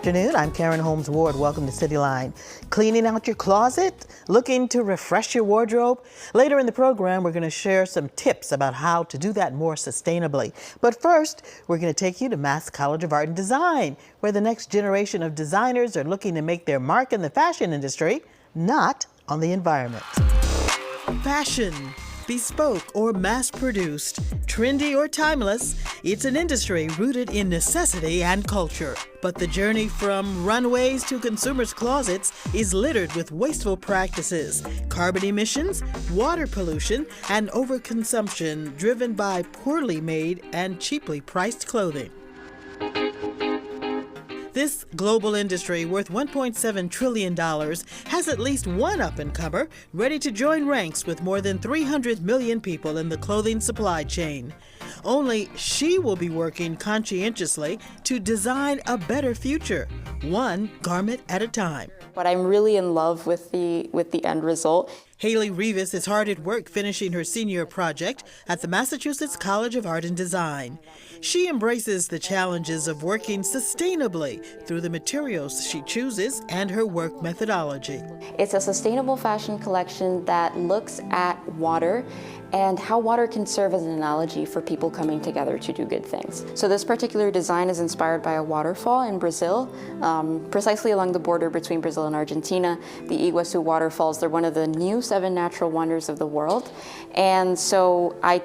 afternoon. I'm Karen Holmes Ward. Welcome to Cityline. Cleaning out your closet? Looking to refresh your wardrobe? Later in the program, we're going to share some tips about how to do that more sustainably. But first, we're going to take you to Mass College of Art and Design, where the next generation of designers are looking to make their mark in the fashion industry, not on the environment. Fashion. Bespoke or mass-produced, trendy or timeless, it's an industry rooted in necessity and culture. But the journey from runways to consumers' closets is littered with wasteful practices, carbon emissions, water pollution, and overconsumption driven by poorly made and cheaply priced clothing. This global industry, worth $1.7 trillion, has at least one up-and-comer ready to join ranks with more than 300 million people in the clothing supply chain. Only she will be working conscientiously to design a better future, one garment at a time. But I'm really in love with the end result. Haley Rivas is hard at work finishing her senior project at the Massachusetts College of Art and Design. She embraces the challenges of working sustainably through the materials she chooses and her work methodology. It's a sustainable fashion collection that looks at water and how water can serve as an analogy for people coming together to do good things. So this particular design is inspired by a waterfall in Brazil, precisely along the border between Brazil and Argentina. The Iguazu waterfalls, they're one of the new 7 natural wonders of the world. And so I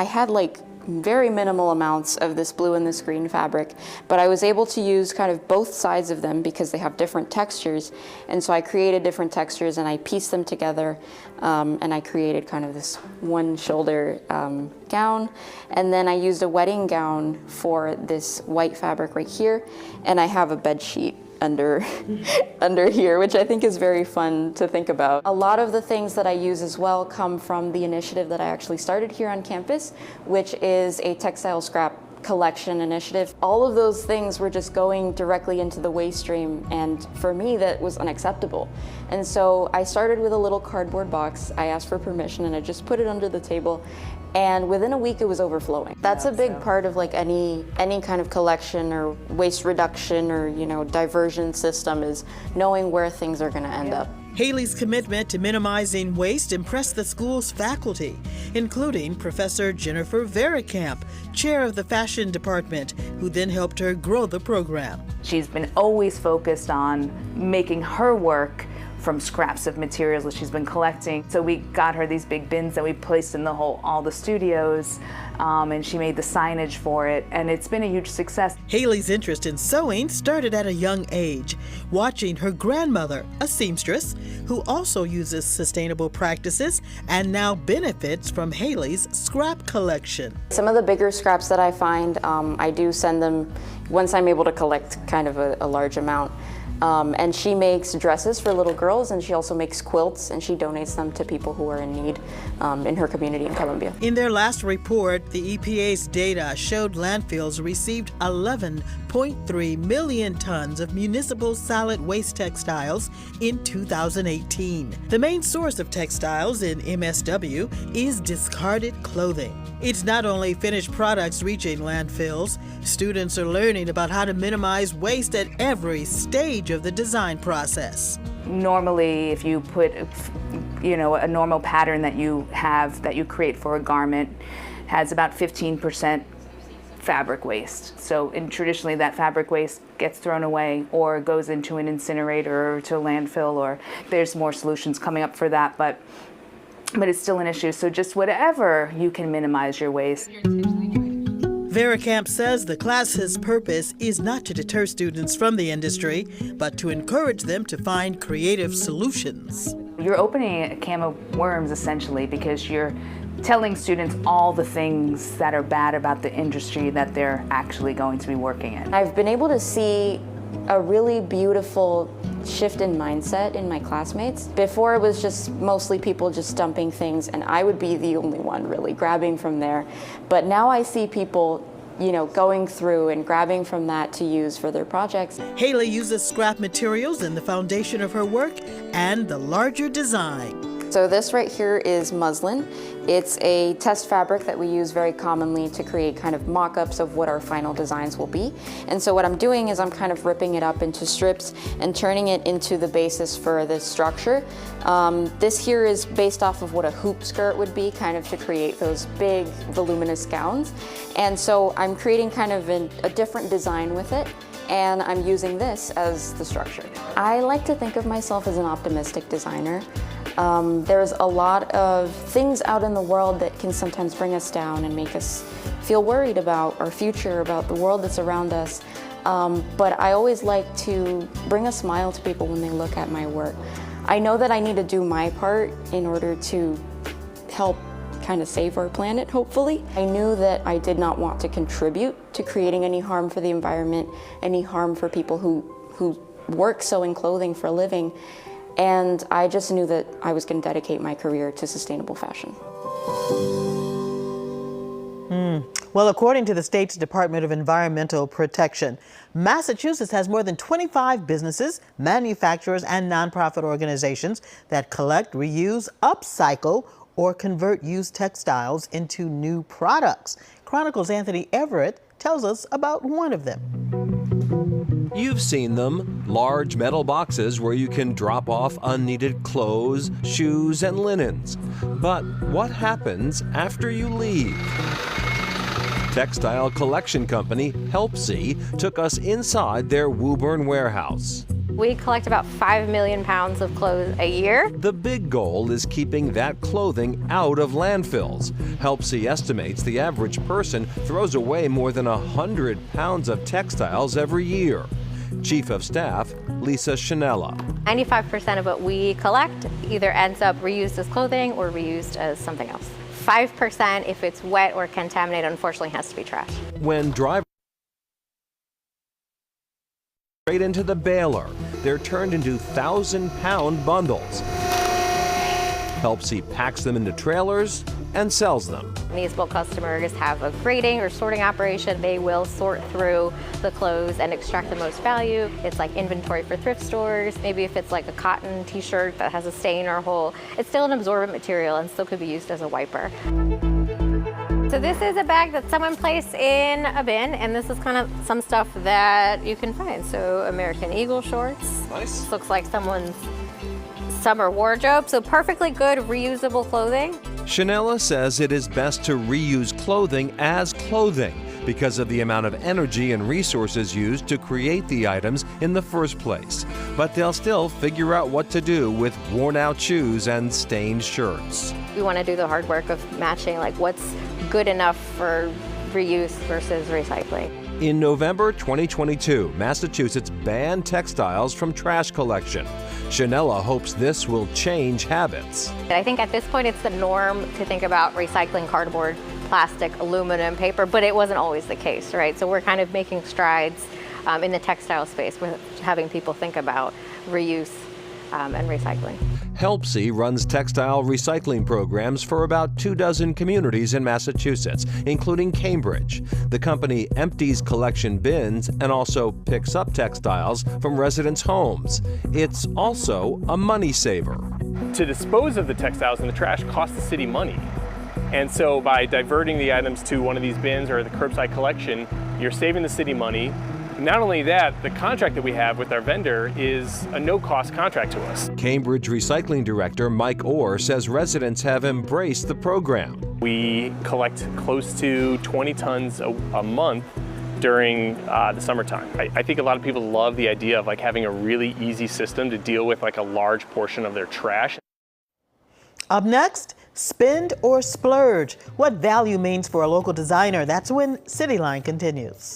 had like very minimal amounts of this blue and this green fabric, but I was able to use kind of both sides of them because they have different textures. And so I created different textures and I pieced them together, and I created kind of this one shoulder gown. And then I used a wedding gown for this white fabric right here, and I have a bed sheet under here, which I think is very fun to think about. A lot of the things that I use as well come from the initiative that I actually started here on campus, which is a textile scrap collection initiative. All of those things were just going directly into the waste stream, and for me that was unacceptable. And so I started with a little cardboard box. I asked for permission and I just put it under the table, and within a week it was overflowing. That's a big part of like any kind of collection or waste reduction or diversion system, is knowing where things are going to end up. Haley's commitment to minimizing waste impressed the school's faculty, including Professor Jennifer Verkamp, chair of the fashion department, who then helped her grow the program. She's been always focused on making her work from scraps of materials that she's been collecting. So we got her these big bins that we placed in all the studios, and she made the signage for it, and it's been a huge success. Haley's interest in sewing started at a young age, watching her grandmother, a seamstress, who also uses sustainable practices and now benefits from Haley's scrap collection. Some of the bigger scraps that I find, I do send them once I'm able to collect kind of a large amount. And she makes dresses for little girls, and she also makes quilts, and she donates them to people who are in need in her community in Columbia. In their last report, the EPA's data showed landfills received 11.3 million tons of municipal solid waste textiles in 2018. The main source of textiles in MSW is discarded clothing. It's not only finished products reaching landfills, students are learning about how to minimize waste at every stage of the design process. Normally, if you put a normal pattern that you create for a garment has about 15% fabric waste. So traditionally that fabric waste gets thrown away or goes into an incinerator or to a landfill, or there's more solutions coming up for that, but it's still an issue. So just whatever you can minimize your waste. Verkamp says the class's purpose is not to deter students from the industry, but to encourage them to find creative solutions. You're opening a can of worms, essentially, because you're telling students all the things that are bad about the industry that they're actually going to be working in. I've been able to see a really beautiful shift in mindset in my classmates. Before it was just mostly people just dumping things, and I would be the only one really grabbing from there. But now I see people going through and grabbing from that to use for their projects. Haley uses scrap materials in the foundation of her work and the larger design. So this right here is muslin. It's a test fabric that we use very commonly to create kind of mock-ups of what our final designs will be. And so what I'm doing is I'm kind of ripping it up into strips and turning it into the basis for this structure. This here is based off of what a hoop skirt would be, kind of to create those big voluminous gowns. And so I'm creating kind of a different design with it, and I'm using this as the structure. I like to think of myself as an optimistic designer. There's a lot of things out in the world that can sometimes bring us down and make us feel worried about our future, about the world that's around us. But I always like to bring a smile to people when they look at my work. I know that I need to do my part in order to help kind of save our planet, hopefully. I knew that I did not want to contribute to creating any harm for the environment, any harm for people who work sewing clothing for a living. And I just knew that I was going to dedicate my career to sustainable fashion. Well, according to the state's Department of Environmental Protection, Massachusetts has more than 25 businesses, manufacturers, and nonprofit organizations that collect, reuse, upcycle, or convert used textiles into new products. Chronicle's Anthony Everett tells us about one of them. You've seen them, large metal boxes where you can drop off unneeded clothes, shoes, and linens. But what happens after you leave? Textile collection company Helpsy took us inside their Woburn warehouse. We collect about 5 million pounds of clothes a year. The big goal is keeping that clothing out of landfills. Helpsy estimates the average person throws away more than 100 pounds of textiles every year. Chief of Staff Lisa Shanella. 95% of what we collect either ends up reused as clothing or reused as something else. 5%, if it's wet or contaminated, unfortunately has to be trash. When drivers straight into the baler, they're turned into 1,000-pound bundles. Helpsy packs them into trailers and sells them. These bulk customers have a grading or sorting operation. They will sort through the clothes and extract the most value. It's like inventory for thrift stores. Maybe if it's like a cotton t-shirt that has a stain or a hole, it's still an absorbent material and still could be used as a wiper. So this is a bag that someone placed in a bin, and this is kind of some stuff that you can find. So American Eagle shorts. Nice. This looks like someone's summer wardrobe, so perfectly good reusable clothing. Shanella says it is best to reuse clothing as clothing because of the amount of energy and resources used to create the items in the first place. But they'll still figure out what to do with worn-out shoes and stained shirts. We want to do the hard work of matching like what's good enough for reuse versus recycling. In November 2022, Massachusetts banned textiles from trash collection. Shanella hopes this will change habits. I think at this point it's the norm to think about recycling cardboard, plastic, aluminum, paper, but it wasn't always the case, right? So we're kind of making strides in the textile space with having people think about reuse and recycling. Helpsy runs textile recycling programs for about 24 communities in Massachusetts, including Cambridge. The company empties collection bins and also picks up textiles from residents' homes. It's also a money saver. To dispose of the textiles in the trash costs the city money. And so by diverting the items to one of these bins or the curbside collection, you're saving the city money. Not only that, the contract that we have with our vendor is a no-cost contract to us. Cambridge Recycling Director Mike Orr says residents have embraced the program. We collect close to 20 tons a month during the summertime. I think a lot of people love the idea of like having a really easy system to deal with like a large portion of their trash. Up next, spend or splurge. What value means for a local designer. That's when Cityline continues.